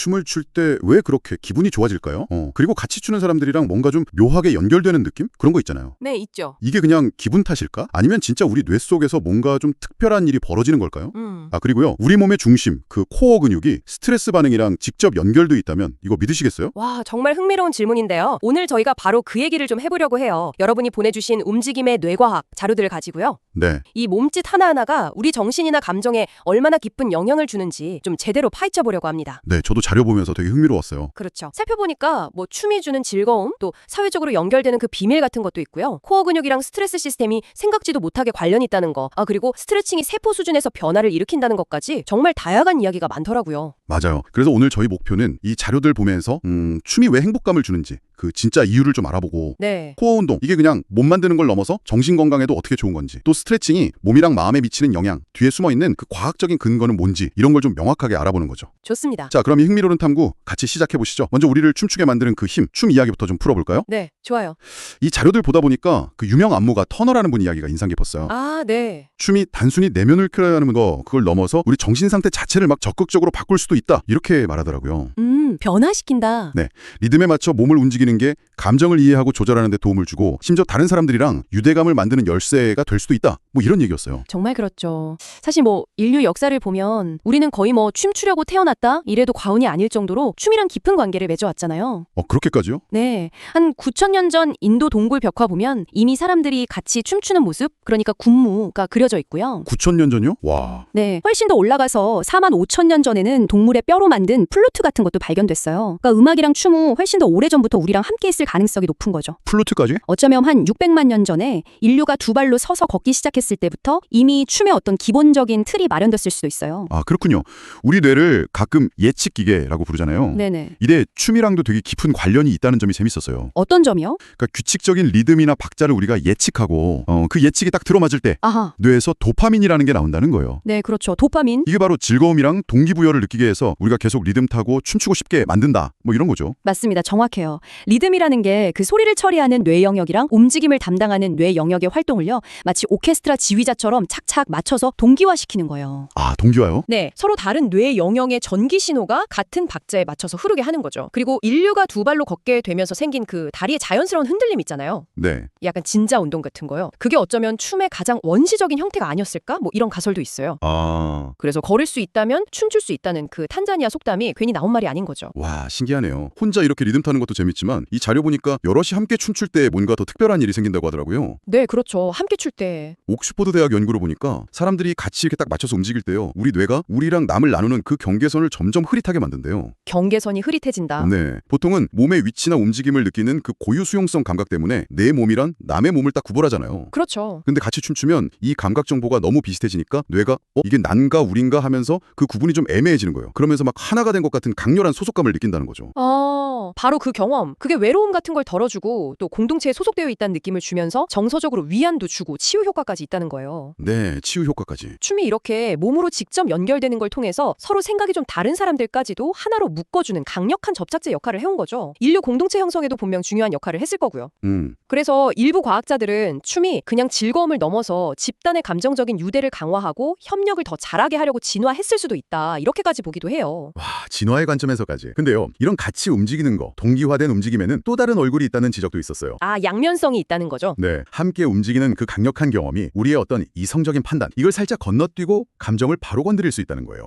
춤을 출 때 왜 그렇게 기분이 좋아질까요? 그리고 같이 추는 사람들이랑 뭔가 좀 묘하게 연결되는 느낌? 그런 거 있잖아요. 네, 있죠. 이게 그냥 기분 탓일까? 아니면 진짜 우리 뇌 속에서 뭔가 좀 특별한 일이 벌어지는 걸까요? 그리고요. 우리 몸의 중심, 그 코어 근육이 스트레스 반응이랑 직접 연결돼 있다면 이거 믿으시겠어요? 와, 정말 흥미로운 질문인데요. 오늘 저희가 바로 그 얘기를 좀 해보려고 해요. 여러분이 보내주신 움직임의 뇌과학 자료들을 가지고요. 네. 이 몸짓 하나하나가 우리 정신이나 감정에 얼마나 깊은 영향을 주는지 좀 제대로 파헤쳐 보려고 합니다. 네, 저도 자료 보면서 되게 흥미로웠어요. 그렇죠. 살펴보니까 뭐 춤이 주는 즐거움, 또 사회적으로 연결되는 그 비밀 같은 것도 있고요. 코어 근육이랑 스트레스 시스템이 생각지도 못하게 관련이 있다는 거. 그리고 스트레칭이 세포 수준에서 변화를 일으킨다는 것까지 정말 다양한 이야기가 많더라고요. 맞아요. 그래서 오늘 저희 목표는 이 자료들 보면서 춤이 왜 행복감을 주는지 그 진짜 이유를 좀 알아보고 네. 코어 운동, 이게 그냥 몸 만드는 걸 넘어서 정신 건강에도 어떻게 좋은 건지, 또 스트레칭이 몸이랑 마음에 미치는 영향, 뒤에 숨어있는 그 과학적인 근거는 뭔지 이런 걸 좀 명확하게 알아보는 거죠. 좋습니다. 자, 그럼 이 흥미로운 탐구 같이 시작해보시죠. 먼저 우리를 춤추게 만드는 그 힘, 춤 이야기부터 좀 풀어볼까요? 네, 좋아요. 이 자료들 보다 보니까 그 유명 안무가 터너라는 분 이야기가 인상 깊었어요. 네. 춤이 단순히 내면을 켜라는 거, 그걸 넘어서 우리 정신 상태 자체를 막 적극적으로 바꿀 수도 있다, 이렇게 말하더라고요. 변화시킨다. 네, 리듬에 맞춰 몸을 움직이는 게 감정을 이해하고 조절하는 데 도움을 주고 심지어 다른 사람들이랑 유대감을 만드는 열쇠가 될 수도 있다, 뭐 이런 얘기였어요. 정말 그렇죠. 사실 뭐 인류 역사를 보면 우리는 거의 뭐 춤추려고 태어났다 이래도 과언이 아닐 정도로 춤이랑 깊은 관계를 맺어왔잖아요. 그렇게까지요? 네. 한 9,000년 전 인도 동굴 벽화 보면 이미 사람들이 같이 춤추는 모습, 그러니까 군무가 그려져 있고요. 9,000년 전이요? 와. 네. 훨씬 더 올라가서 45,000년 전에는 동물의 뼈로 만든 플루트 같은 것도 발견됐어요. 그러니까 음악이랑 춤은 훨씬 더 오래전부터 우리랑 함께 있을 가능성이 높은 거죠. 플루트까지? 어쩌면 한 600만 년 전에 인류가 두 발로 서서 걷기 시작했을 때부터 이미 춤의 어떤 기본적인 틀이 마련됐을 수도 있어요. 그렇군요. 우리 뇌를 가끔 예측 기계라고 부르잖아요. 네네. 이게 춤이랑도 되게 깊은 관련이 있다는 점이 재밌었어요. 어떤 점이요? 그러니까 규칙적인 리듬이나 박자를 우리가 예측하고 그 예측이 딱 들어맞을 때 아하. 뇌에서 도파민이라는 게 나온다는 거예요. 네, 그렇죠. 도파민. 이게 바로 즐거움이랑 동기부여를 느끼게 해서 우리가 계속 리듬 타고 춤추고 싶게 만든다, 뭐 이런 거죠. 맞습니다. 정확해요. 리듬이라는 게 그 소리를 처리하는 뇌 영역이랑 움직임을 담당하는 뇌 영역의 활동을요, 마치 오케스트라 지휘자처럼 착착 맞춰서 동기화시키는 거예요. 동기화요? 네, 서로 다른 뇌 영역의 전기 신호가 같은 박자에 맞춰서 흐르게 하는 거죠. 그리고 인류가 두 발로 걷게 되면서 생긴 그 다리의 자연스러운 흔들림 있잖아요. 네. 약간 진자 운동 같은 거요. 그게 어쩌면 춤의 가장 원시적인 형태가 아니었을까? 뭐 이런 가설도 있어요. 그래서 걸을 수 있다면 춤출 수 있다는 그 탄자니아 속담이 괜히 나온 말이 아닌 거죠. 와, 신기하네요. 혼자 이렇게 리듬 타는 것도 재밌지만 이 자료 보니까 여럿이 함께 춤출 때 뭔가 더 특별한 일이 생긴다고 하더라고요. 네, 그렇죠. 함께 출 때. 옥스퍼드 대학 연구를 보니까 사람들이 같이 이렇게 딱 맞춰서 움직일 때요, 우리 뇌가 우리랑 남을 나누는 그 경계선을 점점 흐릿하게 만든대요. 경계선이 흐릿해진다. 네. 보통은 몸의 위치나 움직임을 느끼는 그 고유 수용성 감각 때문에 내 몸이란 남의 몸을 딱 구분하잖아요. 그렇죠. 근데 같이 춤추면 이 감각 정보가 너무 비슷해지니까 뇌가 이게 난가 우린가 하면서 그 구분이 좀 애매해지는 거예요. 그러면서 막 하나가 된 것 같은 강렬한 소속감을 느낀다는 거죠. 바로 그 경험. 그게 외로움 같은 걸 덜어주고 또 공동체에 소속되어 있다는 느낌을 주면서 정서적으로 위안도 주고 치유 효과까지 있다는 거예요. 네, 치유 효과까지. 춤이 이렇게 몸으로 직접 연결되는 걸 통해서 서로 생각이 좀 다른 사람들까지도 하나로 묶어주는 강력한 접착제 역할을 해온 거죠. 인류 공동체 형성에도 분명 중요한 역할을 했을 거고요. 그래서 일부 과학자들은 춤이 그냥 즐거움을 넘어서 집단의 감정적인 유대를 강화하고 협력을 더 잘하게 하려고 진화했을 수도 있다, 이렇게까지 보기도 해요. 와, 진화의 관점에서까지. 근데요, 이런 같이 움직이는 거, 동기화된 움직임에는 또 다른 얼굴이 있다는 지적도 있었어요. 양면성이 있다는 거죠. 네, 함께 움직이는 그 강력한 경험이 우리의 어떤 이성적인 판단, 이걸 살짝 건너뛰고 감정을 바로 건드릴 수 있다는 거예요.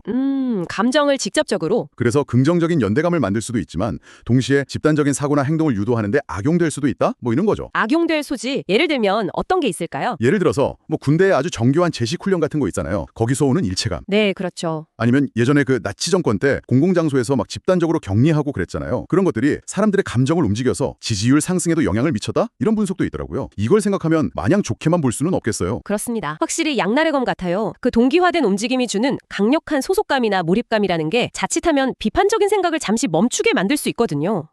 감정을 직접적으로. 그래서 긍정적인 연대감을 만들 수도 있지만 동시에 집단적인 사고나 행동을 유도하는데 악용될 수도 있다, 뭐 이런 거죠. 악용될 소지. 예를 들면 어떤 게 있을까요? 예를 들어서 뭐 군대에 아주 정교한 제식 훈련 같은 거 있잖아요. 거기서 오는 일체감. 네, 그렇죠. 아니면 예전에 그 나치 정권 때 공공장소에서 막 집단적으로 격리하고 그랬잖아요. 그런 것들이 사람들의 감정을 움직여서 지지율 상승에도 영향을 미쳤다, 이런 분석도 있더라고요. 이걸 생각하면 마냥 좋게만 볼 수는 없겠어요. 그렇습니다. 확실히 양날의 검 같아요. 그 동기화된 움직임이 주는 강력한 소속감이나 몰입감이라는 게 자칫하면 비판적인 생각을 잠시 멈추게 만들 수 있거든요.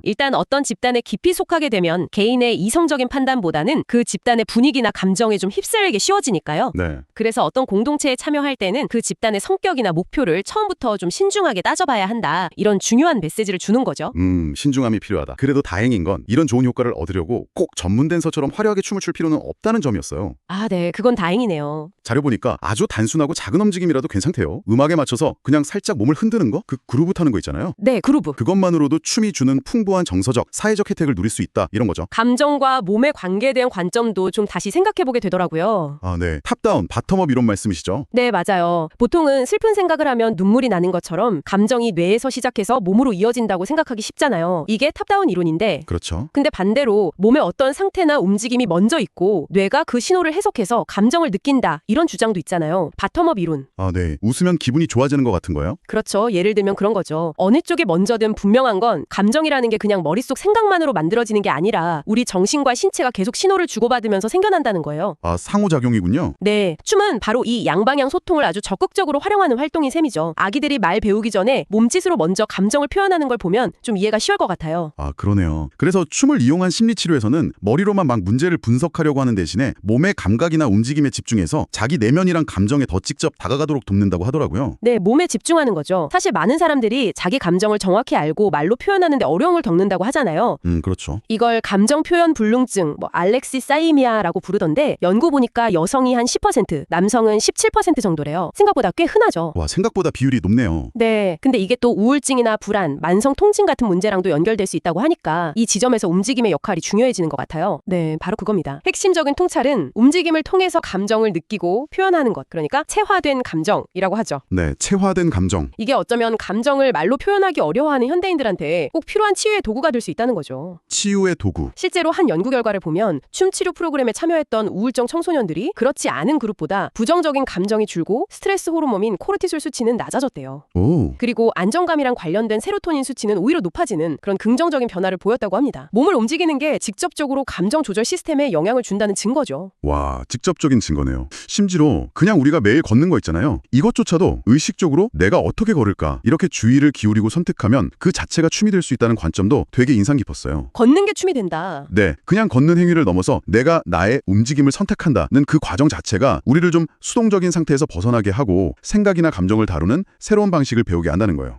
일단 어떤 집단에 깊이 속하게 되면 개인의 이성적인 판단보다는 그 집단의 분위기나 감정에 좀 휩쓸리기 쉬워지니까요. 네. 그래서 어떤 공동체에 참여할 때는 그 집단의 성격이나 목표를 처음부터 좀 신중하게 따져봐야 한다, 이런 중요한 메시지를 주는 거죠. 신중함이 필요하다. 그래도 다행인 건 이런 좋은 효과를 얻으려고 꼭 전문 댄서처럼 화려하게 춤을 출 필요는 없다는 점이었어요. 네, 그건 다행이네요. 자료 보니까 아주 단순하고 작은 움직임이라도 괜찮대요. 음악에 맞춰서 앉아서 그냥 살짝 몸을 흔드는 거? 그 그루브 타는 거 있잖아요. 네, 그루브. 그것만으로도 춤이 주는 풍부한 정서적, 사회적 혜택을 누릴 수 있다. 이런 거죠. 감정과 몸의 관계에 대한 관점도 좀 다시 생각해보게 되더라고요. 아, 네. 탑다운, 바텀업 이런 말씀이시죠? 네, 맞아요. 보통은 슬픈 생각을 하면 눈물이 나는 것처럼 감정이 뇌에서 시작해서 몸으로 이어진다고 생각하기 쉽잖아요. 이게 탑다운 이론인데 그렇죠. 근데 반대로 몸의 어떤 상태나 움직임이 먼저 있고 뇌가 그 신호를 해석해서 감정을 느낀다 이런 주장도 있잖아요. 바텀업 이론. 아, 네. 웃으면 기분이 좋아지는 것 같은 거예요? 그렇죠. 예를 들면 그런 거죠. 어느 쪽이 먼저든 분명한 건 감정이라는 게 그냥 머릿속 생각만으로 만들어지는 게 아니라 우리 정신과 신체가 계속 신호를 주고받으면서 생겨난다는 거예요. 아, 상호작용이군요. 네. 춤은 바로 이 양방향 소통을 아주 적극적으로 활용하는 활동인 셈이죠. 아기들이 말 배우기 전에 몸짓으로 먼저 감정을 표현하는 걸 보면 좀 이해가 쉬울 것 같아요. 아, 그러네요. 그래서 춤을 이용한 심리치료에서는 머리로만 막 문제를 분석하려고 하는 대신에 몸의 감각이나 움직임에 집중해서 자기 내면이랑 감정에 더 직접 다가가도록 돕는다고 하더라고요. 네, 몸에 집중하는 거죠. 사실 많은 사람들이 자기 감정을 정확히 알고 말로 표현하는데 어려움을 겪는다고 하잖아요. 그렇죠. 이걸 감정 표현 불능증, 알렉시사이미아라고 부르던데 연구 보니까 여성이 한 10%, 남성은 17% 정도래요. 생각보다 꽤 흔하죠. 와, 생각보다 비율이 높네요. 네, 근데 이게 또 우울증이나 불안, 만성 통증 같은 문제랑도 연결될 수 있다고 하니까 이 지점에서 움직임의 역할이 중요해지는 것 같아요. 네, 바로 그겁니다. 핵심적인 통찰은 움직임을 통해서 감정을 느끼고 표현하는 것, 그러니까 체화된 감정이라고 하죠. 네, 체화된 감정. 이게 어쩌면 감정을 말로 표현하기 어려워하는 현대인들한테 꼭 필요한 치유의 도구가 될 수 있다는 거죠. 치유의 도구. 실제로 한 연구 결과를 보면 춤 치료 프로그램에 참여했던 우울증 청소년들이 그렇지 않은 그룹보다 부정적인 감정이 줄고 스트레스 호르몬인 코르티솔 수치는 낮아졌대요. 오. 그리고 안정감이랑 관련된 세로토닌 수치는 오히려 높아지는 그런 긍정적인 변화를 보였다고 합니다. 몸을 움직이는 게 직접적으로 감정 조절 시스템에 영향을 준다는 증거죠. 와, 직접적인 증거네요. 심지어 그냥 우리가 매일 걷는 거 있잖아요. 이것조차도 의식적으로 내가 어떻게 걸을까 이렇게 주의를 기울이고 선택하면 그 자체가 춤이 될 수 있다는 관점도 되게 인상 깊었어요. 걷는 게 춤이 된다. 네, 그냥 걷는 행위를 넘어서 내가 나의 움직임을 선택한다는 그 과정 자체가 우리를 좀 수동적인 상태에서 벗어나게 하고 생각이나 감정을 다루는 새로운 방식을 배우게 한다는 거예요.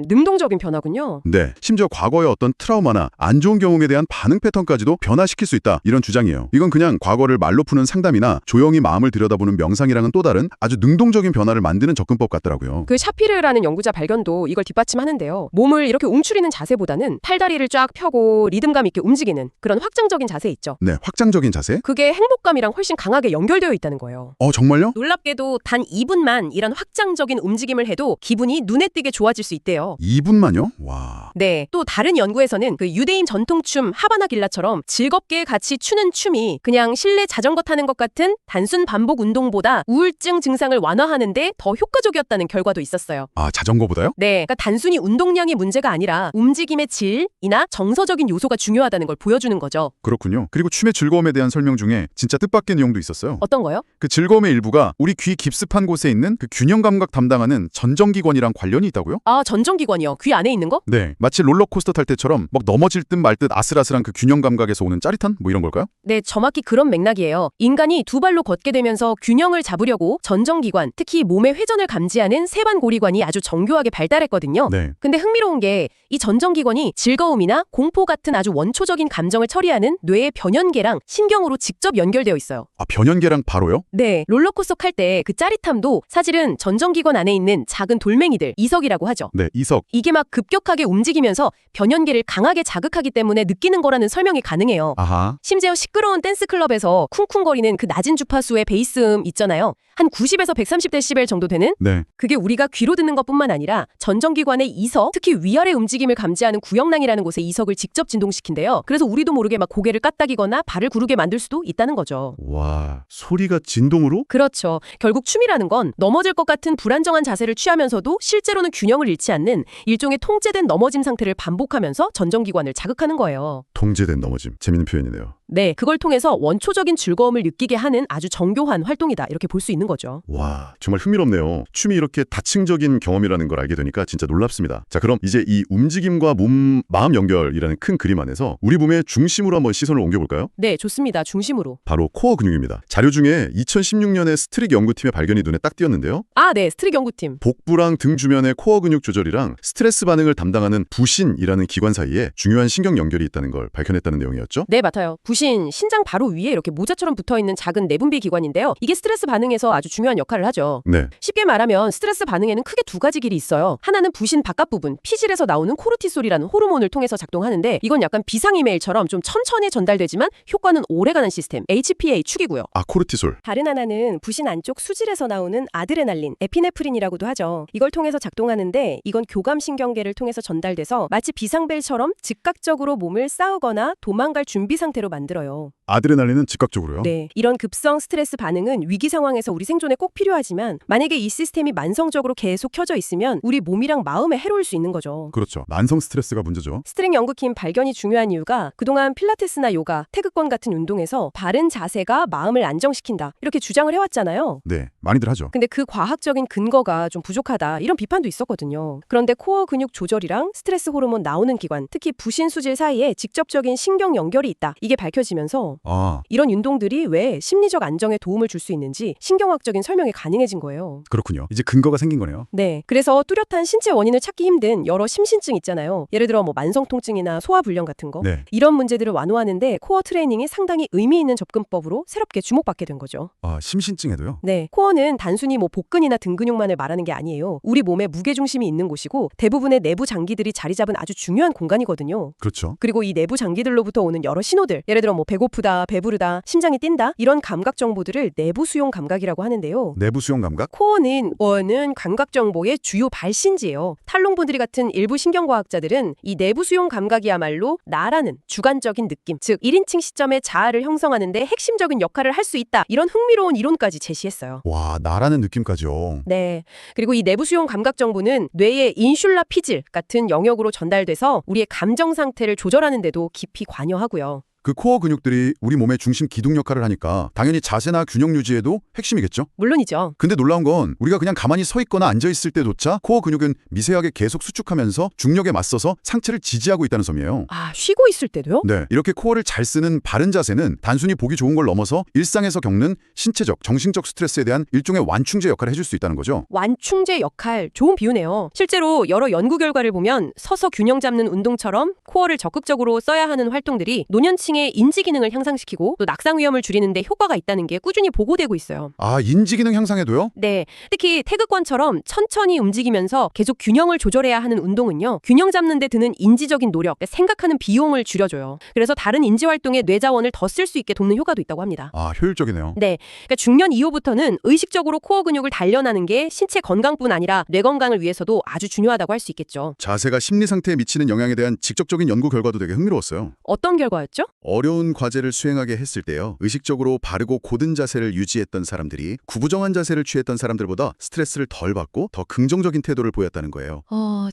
능동적인 변화군요. 네, 심지어 과거의 어떤 트라우마나 안 좋은 경험에 대한 반응 패턴까지도 변화시킬 수 있다 이런 주장이에요. 이건 그냥 과거를 말로 푸는 상담이나 조용히 마음을 들여다보는 명상이랑은 또 다른 아주 능동적인 변화를 만드는 접근법 같더라고요. 그 샤피르라는 연구자 발견도 이걸 뒷받침하는데요. 몸을 이렇게 웅크리는 자세보다는 팔다리를 쫙 펴고 리듬감 있게 움직이는 그런 확장적인 자세 있죠. 네, 확장적인 자세? 그게 행복감이랑 훨씬 강하게 연결되어 있다는 거예요. 정말요? 놀랍게도 단 2분만 이런 확장적인 움직임을 해도 기분이 눈에 띄게 좋아질 수 있대요. 2분만요? 와. 네, 또 다른 연구에서는 그 유대인 전통춤 하바나 길라처럼 즐겁게 같이 추는 춤이 그냥 실내 자전거 타는 것 같은 단순 반복 운동보다 우울증 증상을 완화하는데 더 효과적이었다는 결과도 있었어요. 아, 자전거보다요? 네, 그러니까 단순히 운동량이 문제가 아니라 움직임의 질이나 정서적인 요소가 중요하다는 걸 보여주는 거죠. 그렇군요. 그리고 춤의 즐거움에 대한 설명 중에 진짜 뜻밖의 내용도 있었어요. 어떤 거요? 그 즐거움의 일부가 우리 귀 깊숙한 곳에 있는 그 균형 감각 담당하는 전정기관이랑 관련이 있다고요? 아, 전정기관이요. 귀 안에 있는 거? 네, 마치 롤러코스터 탈 때처럼 막 넘어질 듯 말 듯 아슬아슬한 그 균형 감각에서 오는 짜릿한 뭐 이런 걸까요? 네, 정확히 그런 맥락이에요. 인간이 두 발로 걷게 되면서 균형을 잡으려고 전정기관, 특히 몸의 회전을 감지하는 세반고리관이 아주 정교하게 발달했거든요. 네. 근데 흥미로운 게 이 전정기관이 즐거움이나 공포 같은 아주 원초적인 감정을 처리하는 뇌의 변연계랑 신경으로 직접 연결되어 있어요. 아, 변연계랑 바로요? 네, 롤러코스터 탈 때 그 짜릿함도 사실은 전정기관 안에 있는 작은 돌멩이들, 이석이라고 하죠. 네, 이석. 이게 막 급격하게 움직이면서 변연계를 강하게 자극하기 때문에 느끼는 거라는 설명이 가능해요. 아하. 심지어 시끄러운 댄스클럽에서 쿵쿵거리는 그 낮은 주파수의 베이스음 있잖아요. 한 90에서 130데시벨 정도 되는? 네. 그게 우리가 귀로 듣는 것뿐만 아니라 전정기관의 이석, 특히 위아래 움직임을 감지하는 구역낭이라는 곳에 이석을 직접 진동시킨대요. 그래서 우리도 모르게 막 고개를 까딱이거나 발을 구르게 만들 수도 있다는 거죠. 와, 소리가 진동으로? 그렇죠. 결국 춤이라는 건 넘어질 것 같은 불안정한 자세를 취하면서도 실제로는 균형을 잃지 않는 일종의 통제된 넘어짐 상태를 반복하면서 전정기관을 자극하는 거예요. 통제된 넘어짐. 재밌는 표현이네요. 네, 그걸 통해서 원초적인 즐거움을 느끼게 하는 아주 정교한 활동이다. 이렇게 볼 수 있는 거죠. 와, 정말 흥미롭네요. 춤이 이렇게 다층적인 경험이라는 걸 알게 되니까 진짜 놀랍습니다. 자, 그럼 이제 이 움직임과 몸, 마음 연결이라는 큰 그림 안에서 우리 몸의 중심으로 한번 시선을 옮겨볼까요? 네, 좋습니다. 중심으로. 바로 코어 근육입니다. 자료 중에 2016년에 스트릭 연구팀의 발견이 눈에 딱 띄었는데요. 아, 네, 스트릭 연구팀. 복부랑 등 주변의 코어 근육 조절이랑 스트레스 반응을 담당하는 부신이라는 기관 사이에 중요한 신경 연결이 있다는 걸 밝혀냈다는 내용이었죠. 네, 맞아요. 부신, 신장 바로 위에 이렇게 모자처럼 붙어있는 작은 내분비 기관인데요. 이게 스트레스 반응에서 아주 중요한 역할을 하죠. 네. 쉽게 말하면 스트레스 반응에는 크게 두 가지 길이 있어요. 하나는 부신 바깥 부분, 피질에서 나오는 코르티솔이라는 호르몬을 통해서 작동하는데 이건 약간 비상 이메일처럼 좀 천천히 전달되지만 효과는 오래가는 시스템, HPA 축이고요. 아, 코르티솔. 다른 하나는 부신 안쪽 수질에서 나오는 아드레날린, 에피네프린이라고도 하죠. 이걸 통해서 작동하는데 이건 교감신경계를 통해서 전달돼서 마치 비상벨처럼 즉각적으로 몸을 싸우거나 도망갈 준비 상태로 만들어요. 아드레날린은 즉각적으로요? 네, 이런 급성 스트레스 반응은 위기 상황에서 우리 생존에 꼭 필요하지만 만약에 이 시스템이 만성적으로 계속 켜져 있으면 우리 몸이랑 마음에 해로울 수 있는 거죠. 그렇죠. 만성 스트레스가 문제죠. 스트렝 연구팀 발견이 중요한 이유가 그동안 필라테스나 요가, 태극권 같은 운동에서 바른 자세가 마음을 안정시킨다 이렇게 주장을 해왔잖아요. 네, 많이들 하죠. 근데 그 과학적인 근거가 좀 부족하다 이런 비판도 있었거든요. 그런데 코어 근육 조절이랑 스트레스 호르몬 나오는 기관, 특히 부신 수질 사이에 직접적인 신경 연결이 있다. 이게 밝혀지면서 아, 이런 운동들이 왜 심리적 안정에 도움을 줄 수 있는지 신경학적인 설명이 가능해진 거예요. 그렇군요. 이제 근거가 생긴 거네요. 네, 그래서 뚜렷한 신체 원인을 찾기 힘든 여러 심신증 있잖아요. 예를 들어 뭐 만성통증이나 소화불량 같은 거. 네. 이런 문제들을 완화하는데 코어 트레이닝이 상당히 의미 있는 접근법으로 새롭게 주목받게 된 거죠. 아, 심신증에도요? 네, 코어는 단순히 뭐 복근이나 등 근육만을 말하는 게 아니에요. 우리 몸에 무게중심이 있는 곳이고 대부분의 내부 장기들이 자리 잡은 아주 중요한 공간이거든요. 그렇죠. 그리고 이 내부 장기들로부터 오는 여러 신호들, 예를 들어 뭐 배고프다, 배부르다, 심장이 뛴다 이런 감각 정보들을 내부 수용 감각이라고 하는데요. 내부 수용 감각? 코어는 감각 정보의 주요 발신지예요. 탈롱분들이 같은 일부 신경과학자들은 이 내부 수용 감각이야말로 나라는 주관적인 느낌, 즉 1인칭 시점의 자아를 형성하는데 핵심적인 역할을 할 수 있다. 이런 흥미로운 이론까지 제시했어요. 와, 나라는 느낌까지요. 네. 그리고 이 내부 수용 감각 정보는 뇌의 인슐라 피질 같은 영역으로 전달돼서 우리의 감정 상태를 조절하는 데도 깊이 관여하고요. 그 코어 근육들이 우리 몸의 중심 기둥 역할을 하니까 당연히 자세나 균형 유지에도 핵심이겠죠? 물론이죠. 근데 놀라운 건 우리가 그냥 가만히 서 있거나 앉아 있을 때조차 코어 근육은 미세하게 계속 수축하면서 중력에 맞서서 상체를 지지하고 있다는 점이에요. 아, 쉬고 있을 때도요? 네, 이렇게 코어를 잘 쓰는 바른 자세는 단순히 보기 좋은 걸 넘어서 일상에서 겪는 신체적, 정신적 스트레스에 대한 일종의 완충제 역할을 해줄 수 있다는 거죠. 완충제 역할, 좋은 비유네요. 실제로 여러 연구 결과를 보면 서서 균형 잡는 운동처럼 코어를 적극적으로 써야 하는 활동들이 노년층의 인지 기능을 향상시키고 또 낙상 위험을 줄이는 데 효과가 있다는 게 꾸준히 보고되고 있어요. 아, 인지 기능 향상에도요? 네, 특히 태극권처럼 천천히 움직이면서 계속 균형을 조절해야 하는 운동은요. 균형 잡는 데 드는 인지적인 노력, 생각하는 비용을 줄여줘요. 그래서 다른 인지 활동에 뇌 자원을 더 쓸 수 있게 돕는 효과도 있다고 합니다. 아, 효율적이네요. 네, 그러니까 중년 이후부터는 의식적으로 코어 근육을 단련하는 게 신체 건강뿐 아니라 뇌 건강을 위해서도 아주 중요하다고 할 수 있겠죠. 자세가 심리 상태에 미치는 영향에 대한 직접적인 연구 결과도 되게 흥미로웠어요. 어떤 결과였죠? 어려운 과제를 수행하게 했을 때요. 의식적으로 바르고 곧은 자세를 유지했던 사람들이 구부정한 자세를 취했던 사람들보다 스트레스를 덜 받고 더 긍정적인 태도를 보였다는 거예요.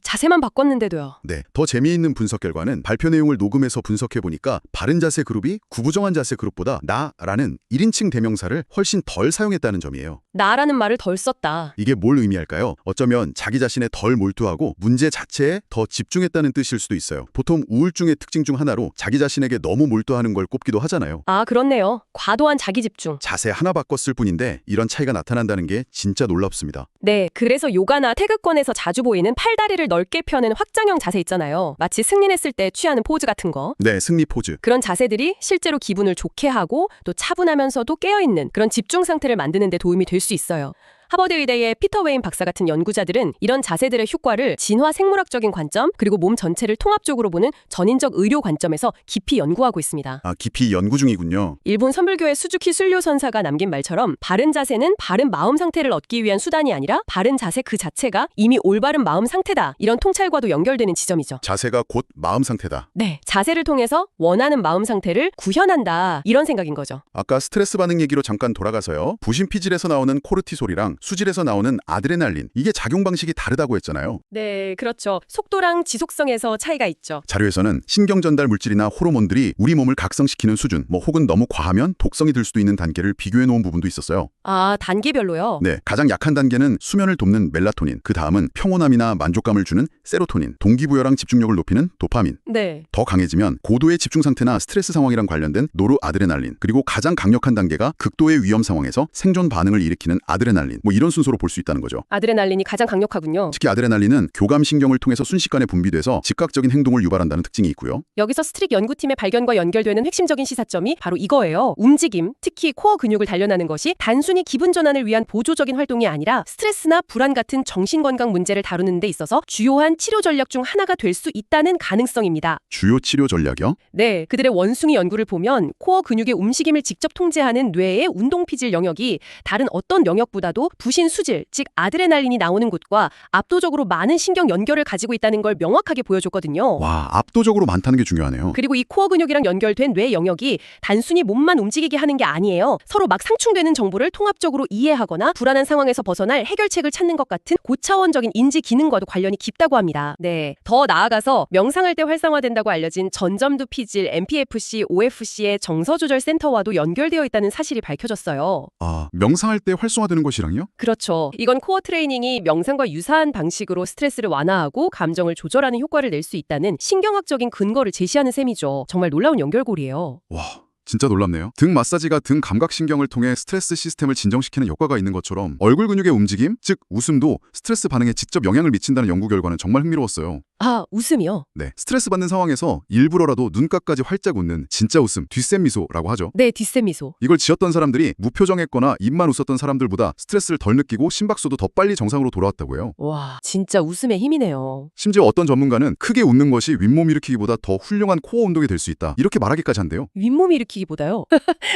자세만 바꿨는데도요. 네, 더 재미있는 분석 결과는 발표 내용을 녹음해서 분석해보니까 바른 자세 그룹이 구부정한 자세 그룹보다 나라는 1인칭 대명사를 훨씬 덜 사용했다는 점이에요. 나라는 말을 덜 썼다. 이게 뭘 의미할까요? 어쩌면 자기 자신에 덜 몰두하고 문제 자체에 더 집중했다는 뜻일 수도 있어요. 보통 우울증의 특징 중 하나로 자기 자신에게 너무 몰두하는 걸 꼽기도 하잖아요. 아, 그렇네요. 과도한 자기 집중. 자세 하나 바꿨을 뿐인데 이런 차이가 나타난다는 게 진짜 놀랍습니다. 네, 그래서 요가나 태극권에서 자주 보이는 팔다리를 넓게 펴는 확장형 자세 있잖아요. 마치 승리했을 때 취하는 포즈 같은 거. 네, 승리 포즈. 그런 자세들이 실제로 기분을 좋게 하고 또 차분하면서도 깨어있는 그런 집중 상태를 만드는 데 도움이 될 수 있어요. 하버드 의대의 피터 웨인 박사 같은 연구자들은 이런 자세들의 효과를 진화 생물학적인 관점 그리고 몸 전체를 통합적으로 보는 전인적 의료 관점에서 깊이 연구하고 있습니다. 아, 깊이 연구 중이군요. 일본 선불교의 수즈키 술료 선사가 남긴 말처럼 바른 자세는 바른 마음 상태를 얻기 위한 수단이 아니라 바른 자세 그 자체가 이미 올바른 마음 상태다. 이런 통찰과도 연결되는 지점이죠. 자세가 곧 마음 상태다. 네, 자세를 통해서 원하는 마음 상태를 구현한다. 이런 생각인 거죠. 아까 스트레스 반응 얘기로 잠깐 돌아가서요. 부신 피질에서 나오는 코르티솔이랑 수질에서 나오는 아드레날린, 이게 작용 방식이 다르다고 했잖아요. 네, 그렇죠. 속도랑 지속성에서 차이가 있죠. 자료에서는 신경 전달 물질이나 호르몬들이 우리 몸을 각성시키는 수준, 혹은 너무 과하면 독성이 들 수도 있는 단계를 비교해 놓은 부분도 있었어요. 아, 단계별로요? 네, 가장 약한 단계는 수면을 돕는 멜라토닌, 그 다음은 평온함이나 만족감을 주는 세로토닌, 동기부여랑 집중력을 높이는 도파민. 네. 더 강해지면 고도의 집중 상태나 스트레스 상황이랑 관련된 노르아드레날린, 그리고 가장 강력한 단계가 극도의 위험 상황에서 생존 반응을 일으키는 아드레날린, 이런 순서로 볼 수 있다는 거죠. 아드레날린이 가장 강력하군요. 특히 아드레날린은 교감신경을 통해서 순식간에 분비돼서 즉각적인 행동을 유발한다는 특징이 있고요. 여기서 스트릭 연구팀의 발견과 연결되는 핵심적인 시사점이 바로 이거예요. 움직임, 특히 코어 근육을 단련하는 것이 단순히 기분 전환을 위한 보조적인 활동이 아니라 스트레스나 불안 같은 정신건강 문제를 다루는 데 있어서 주요한 치료 전략 중 하나가 될 수 있다는 가능성입니다. 주요 치료 전략이요? 네, 그들의 원숭이 연구를 보면 코어 근육의 움직임을 직접 통제하는 뇌의 운동피질 영역이 다른 어떤 영역보다도 부신 수질, 즉 아드레날린이 나오는 곳과 압도적으로 많은 신경 연결을 가지고 있다는 걸 명확하게 보여줬거든요. 와, 압도적으로 많다는 게 중요하네요. 그리고 이 코어 근육이랑 연결된 뇌 영역이 단순히 몸만 움직이게 하는 게 아니에요. 서로 막 상충되는 정보를 통합적으로 이해하거나 불안한 상황에서 벗어날 해결책을 찾는 것 같은 고차원적인 인지 기능과도 관련이 깊다고 합니다. 네, 더 나아가서 명상할 때 활성화된다고 알려진 전점두 피질 MPFC, OFC의 정서 조절 센터와도 연결되어 있다는 사실이 밝혀졌어요. 아, 명상할 때 활성화되는 것이랑요? 그렇죠. 이건 코어 트레이닝이 명상과 유사한 방식으로 스트레스를 완화하고 감정을 조절하는 효과를 낼 수 있다는 신경학적인 근거를 제시하는 셈이죠. 정말 놀라운 연결고리예요. 와, 진짜 놀랍네요. 등 마사지가 등 감각신경을 통해 스트레스 시스템을 진정시키는 효과가 있는 것처럼 얼굴 근육의 움직임, 즉 웃음도 스트레스 반응에 직접 영향을 미친다는 연구 결과는 정말 흥미로웠어요. 아, 웃음이요? 네, 스트레스 받는 상황에서 일부러라도 눈가까지 활짝 웃는 진짜 웃음, 뒷셈 미소라고 하죠. 네, 뒷셈 미소. 이걸 지었던 사람들이 무표정했거나 입만 웃었던 사람들보다 스트레스를 덜 느끼고 심박수도 더 빨리 정상으로 돌아왔다고 해요. 와, 진짜 웃음의 힘이네요. 심지어 어떤 전문가는 크게 웃는 것이 윗몸 일으키기보다 더 훌륭한 코어 운동이 될 수 있다, 이렇게 말하기까지 한대요. 윗몸 일으키기보다요?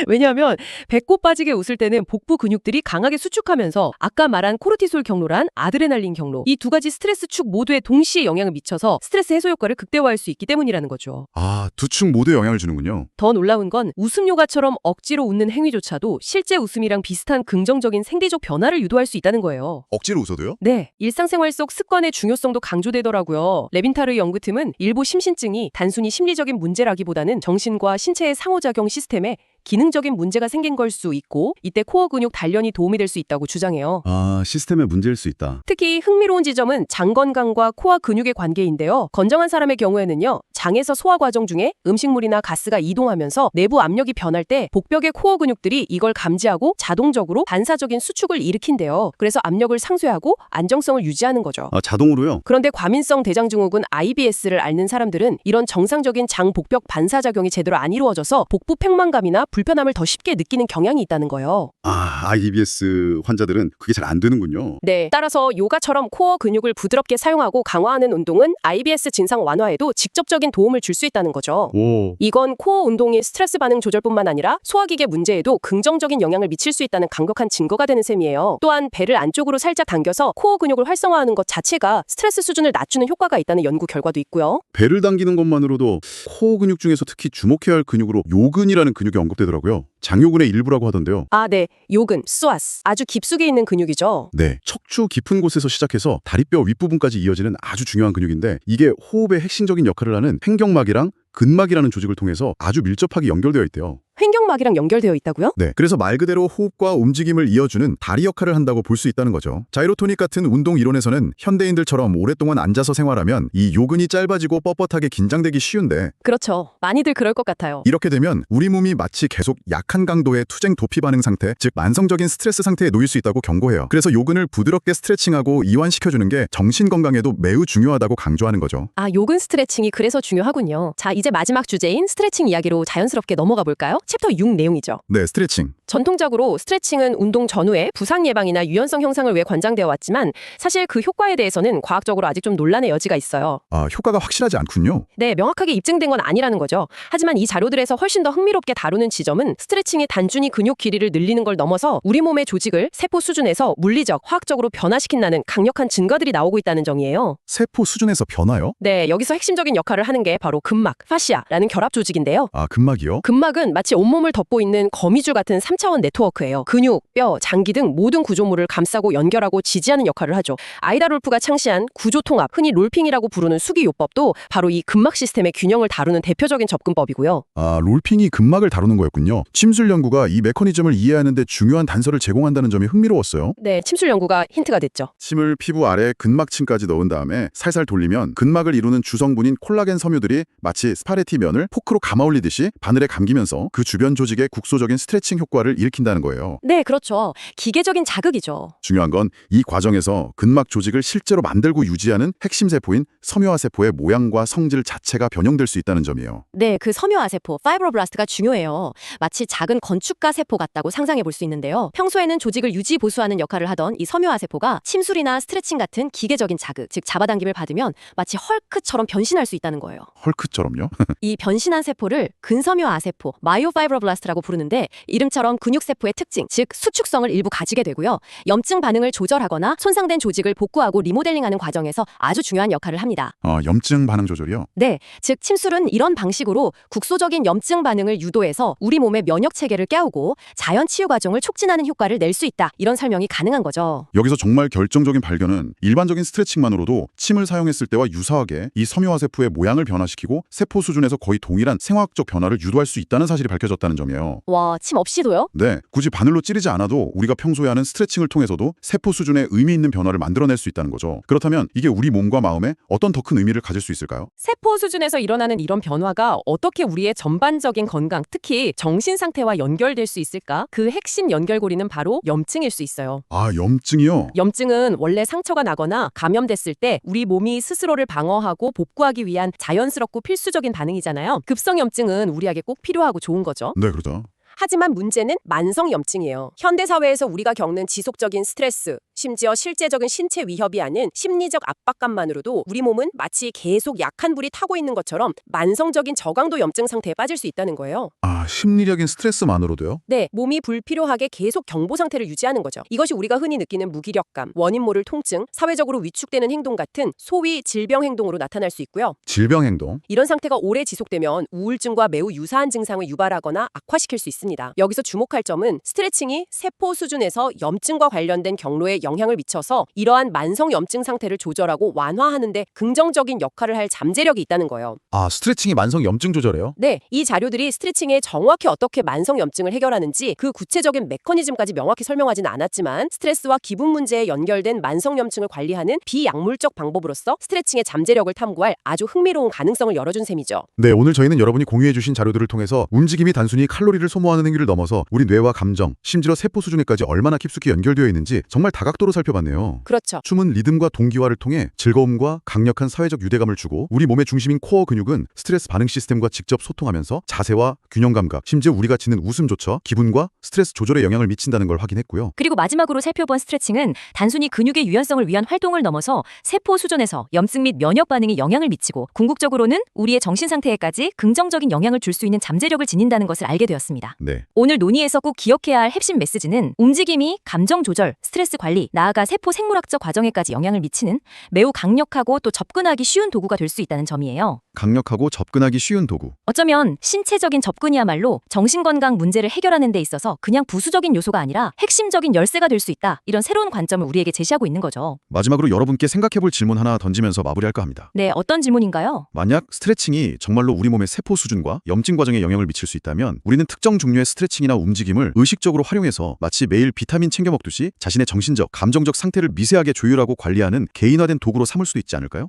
왜냐하면 배꼽 빠지게 웃을 때는 복부 근육들이 강하게 수축하면서 아까 말한 코르티솔 경로란 아드레날린 경로, 이 두 가지 스트레스 축 모두에 동시에 영향을 미쳐서 스트레스 해소 효과를 극대화할 수 있기 때문이라는 거죠. 아, 두 축 모두에 영향을 주는군요. 더 놀라운 건 웃음 요가처럼 억지로 웃는 행위조차도 실제 웃음이랑 비슷한 긍정적인 생리적 변화를 유도할 수 있다는 거예요. 억지로 웃어도요? 네, 일상생활 속 습관의 중요성도 강조되더라고요. 레빈타르 연구팀은 일부 심신증이 단순히 심리적인 문제라기보다는 정신과 신체의 상호작용 시스템에 기능적인 문제가 생긴 걸 수 있고 이때 코어 근육 단련이 도움이 될 수 있다고 주장해요. 아, 시스템의 문제일 수 있다. 특히 흥미로운 지점은 장 건강과 코어 근육의 관계인데요. 건강한 사람의 경우에는요. 장에서 소화 과정 중에 음식물이나 가스가 이동하면서 내부 압력이 변할 때 복벽의 코어 근육들이 이걸 감지하고 자동적으로 반사적인 수축을 일으킨대요. 그래서 압력을 상쇄하고 안정성을 유지하는 거죠. 아, 자동으로요? 그런데 과민성 대장증후군 IBS를 앓는 사람들은 이런 정상적인 장 복벽 반사작용이 제대로 안 이루어져서 복부 팽만감이나 불편함을 더 쉽게 느끼는 경향이 있다는 거예요. 아, IBS 환자들은 그게 잘 안 되는군요. 네, 따라서 요가처럼 코어 근육을 부드럽게 사용하고 강화하는 운동은 IBS 진상 완화에도 직접적인 도움을 줄 수 있다는 거죠. 오. 이건 코어 운동이 스트레스 반응 조절뿐만 아니라 소화기계 문제에도 긍정적인 영향을 미칠 수 있다는 강력한 증거가 되는 셈이에요. 또한 배를 안쪽으로 살짝 당겨서 코어 근육을 활성화하는 것 자체가 스트레스 수준을 낮추는 효과가 있다는 연구 결과도 있고요. 배를 당기는 것만으로도 코어 근육 중에서 특히 주목해야 할 근육으로 요근이라는 근육이 언급되더라고요. 장요근의 일부라고 하던데요. 아, 네. 요근, 스와스. 아주 깊숙이 있는 근육이죠. 네, 척추 깊은 곳에서 시작해서 다리뼈 윗부분까지 이어지는 아주 중요한 근육인데 이게 호흡의 핵심적인 역할을 하는 횡격막이랑 근막이라는 조직을 통해서 아주 밀접하게 연결되어 있대요. 횡격막이랑 연결되어 있다고요? 네, 그래서 말 그대로 호흡과 움직임을 이어주는 다리 역할을 한다고 볼 수 있다는 거죠. 자이로토닉 같은 운동 이론에서는 현대인들처럼 오랫동안 앉아서 생활하면 이 요근이 짧아지고 뻣뻣하게 긴장되기 쉬운데 그렇죠. 많이들 그럴 것 같아요. 이렇게 되면 우리 몸이 마치 계속 약한 강도의 투쟁 도피 반응 상태, 즉 만성적인 스트레스 상태에 놓일 수 있다고 경고해요. 그래서 요근을 부드럽게 스트레칭하고 이완시켜주는 게 정신 건강에도 매우 중요하다고 강조하는 거죠. 아, 요근 스트레칭이 그래서 중요하군요. 자, 이제 마지막 주제인 스트레칭 이야기로 자연스럽게 넘어가 볼까요? 챕터 6 내용이죠. 네, 스트레칭. 전통적으로 스트레칭은 운동 전후에 부상 예방이나 유연성 형상을 위해 권장되어 왔지만 사실 그 효과에 대해서는 과학적으로 아직 좀 논란의 여지가 있어요. 아, 효과가 확실하지 않군요. 네, 명확하게 입증된 건 아니라는 거죠. 하지만 이 자료들에서 훨씬 더 흥미롭게 다루는 지점은 스트레칭이 단순히 근육 길이를 늘리는 걸 넘어서 우리 몸의 조직을 세포 수준에서 물리적, 화학적으로 변화시킨다는 강력한 증거들이 나오고 있다는 점이에요. 세포 수준에서 변화요? 네, 여기서 핵심적인 역할을 하는 게 바로 근막, 파시아라는 결합 조직인데요. 아, 근막이요? 근막은 마치 온몸을 덮고 있는 거미줄 같은 3차원 네트워크예요. 근육, 뼈, 장기 등 모든 구조물을 감싸고 연결하고 지지하는 역할을 하죠. 아이다 롤프가 창시한 구조통합, 흔히 롤핑이라고 부르는 수기요법도 바로 이 근막 시스템의 균형을 다루는 대표적인 접근법이고요. 아, 롤핑이 근막을 다루는 거였군요. 침술 연구가 이 메커니즘을 이해하는 데 중요한 단서를 제공한다는 점이 흥미로웠어요. 네, 침술 연구가 힌트가 됐죠. 침을 피부 아래 근막층까지 넣은 다음에 살살 돌리면 근막을 이루는 주성분인 콜라겐 섬유들이 마치 스파게티 면을 포크로 감아 올리듯이 바늘에 감기면서 그 주변 조직의 국소적인 스트레칭 효과를 변화를 일으킨다는 거예요. 네, 그렇죠. 기계적인 자극이죠. 중요한 건 이 과정에서 근막 조직을 실제로 만들고 유지하는 핵심 세포인 섬유화 세포의 모양과 성질 자체가 변형될 수 있다는 점이에요. 네, 그 섬유화 세포, 파이브로블라스트가 중요해요. 마치 작은 건축가 세포 같다고 상상해 볼 수 있는데요. 평소에는 조직을 유지 보수하는 역할을 하던 이 섬유화 세포가 침술이나 스트레칭 같은 기계적인 자극, 즉 잡아당김을 받으면 마치 헐크처럼 변신할 수 있다는 거예요. 헐크처럼요? 이 변신한 세포를 근섬유화 세포, 마이오파이브로블라스트라고 부르는데 이름처럼 근육 세포의 특징, 즉 수축성을 일부 가지게 되고요. 염증 반응을 조절하거나 손상된 조직을 복구하고 리모델링하는 과정에서 아주 중요한 역할을 합니다. 염증 반응 조절이요? 네, 즉 침술은 이런 방식으로 국소적인 염증 반응을 유도해서 우리 몸의 면역 체계를 깨우고 자연 치유 과정을 촉진하는 효과를 낼 수 있다. 이런 설명이 가능한 거죠. 여기서 정말 결정적인 발견은 일반적인 스트레칭만으로도 침을 사용했을 때와 유사하게 이 섬유화 세포의 모양을 변화시키고 세포 수준에서 거의 동일한 생화학적 변화를 유도할 수 있다는 사실이 밝혀졌다는 점이에요. 와, 침 없이도요? 네, 굳이 바늘로 찌르지 않아도 우리가 평소에 하는 스트레칭을 통해서도 세포 수준의 의미 있는 변화를 만들어낼 수 있다는 거죠. 그렇다면 이게 우리 몸과 마음에 어떤 더 큰 의미를 가질 수 있을까요? 세포 수준에서 일어나는 이런 변화가 어떻게 우리의 전반적인 건강, 특히 정신 상태와 연결될 수 있을까? 그 핵심 연결고리는 바로 염증일 수 있어요. 염증이요? 염증은 원래 상처가 나거나 감염됐을 때 우리 몸이 스스로를 방어하고 복구하기 위한 자연스럽고 필수적인 반응이잖아요. 급성 염증은 우리에게 꼭 필요하고 좋은 거죠. 네, 그렇죠. 하지만 문제는 만성 염증이에요. 현대 사회에서 우리가 겪는 지속적인 스트레스, 심지어 실제적인 신체 위협이 아닌 심리적 압박감만으로도 우리 몸은 마치 계속 약한 불이 타고 있는 것처럼 만성적인 저강도 염증 상태에 빠질 수 있다는 거예요. 심리적인 스트레스만으로도요? 네, 몸이 불필요하게 계속 경보 상태를 유지하는 거죠. 이것이 우리가 흔히 느끼는 무기력감, 원인 모를 통증, 사회적으로 위축되는 행동 같은 소위 질병 행동으로 나타날 수 있고요. 질병 행동? 이런 상태가 오래 지속되면 우울증과 매우 유사한 증상을 유발하거나 악화시킬 수 있습니다. 여기서 주목할 점은 스트레칭이 세포 수준에서 염증과 관련된 경로에 영향을 미쳐서 이러한 만성 염증 상태를 조절하고 완화하는 데 긍정적인 역할을 할 잠재력이 있다는 거예요. 스트레칭이 만성 염증 조절해요? 네, 이 자료들이 스트레칭에 정확히 어떻게 만성 염증을 해결하는지 그 구체적인 메커니즘까지 명확히 설명하지는 않았지만 스트레스와 기분 문제에 연결된 만성 염증을 관리하는 비약물적 방법으로서 스트레칭의 잠재력을 탐구할 아주 흥미로운 가능성을 열어준 셈이죠. 네, 오늘 저희는 여러분이 공유해주신 자료들을 통해서 움직임이 단순히 칼로리를 소모하는 행위를 넘어서 우리 뇌와 감정, 심지어 세포 수준에까지 얼마나 깊숙이 연결되어 있는지 정말 다각도로 살펴봤네요. 그렇죠. 춤은 리듬과 동기화를 통해 즐거움과 강력한 사회적 유대감을 주고 우리 몸의 중심인 코어 근육은 스트레스 반응 시스템과 직접 소통하면서 자세와 균형 감각, 심지어 우리가 짓는 웃음조차 기분과 스트레스 조절에 영향을 미친다는 걸 확인했고요. 그리고 마지막으로 살펴본 스트레칭은 단순히 근육의 유연성을 위한 활동을 넘어서 세포 수준에서 염증 및 면역 반응에 영향을 미치고 궁극적으로는 우리의 정신 상태에까지 긍정적인 영향을 줄 수 있는 잠재력을 지닌다는 것을 알게 되었습니다. 네. 오늘 논의에서 꼭 기억해야 할 핵심 메시지는 움직임이 감정 조절, 스트레스 관리, 나아가 세포 생물학적 과정에까지 영향을 미치는 매우 강력하고 또 접근하기 쉬운 도구가 될 수 있다는 점이에요. 강력하고 접근하기 쉬운 도구. 어쩌면 신체적인 접근이야말로 정신건강 문제를 해결하는 데 있어서 그냥 부수적인 요소가 아니라 핵심적인 열쇠가 될 수 있다. 이런 새로운 관점을 우리에게 제시하고 있는 거죠. 마지막으로 여러분께 생각해볼 질문 하나 던지면서 마무리할까 합니다. 네, 어떤 질문인가요? 만약 스트레칭이 정말로 우리 몸의 세포 수준과 염증 과정에 영향을 미칠 수 있다면 우리는 특정 종류의 스트레칭이나 움직임을 의식적으로 활용해서 마치 매일 비타민 챙겨 먹듯이 자신의 정신적, 감정적 상태를 미세하게 조율하고 관리하는 개인화된 도구로 삼을 수도 있지 않을까요?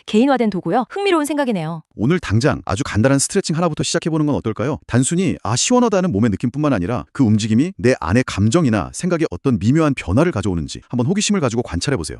개인화된 도구요? 흥미로운 생각이네요. 오늘 당장 아주 간단한 스트레칭 하나부터 시작해보는 건 어떨까요? 단순히 시원하다는 몸의 느낌뿐만 아니라 그 움직임이 내 안의 감정이나 생각에 어떤 미묘한 변화를 가져오는지 한번 호기심을 가지고 관찰해보세요.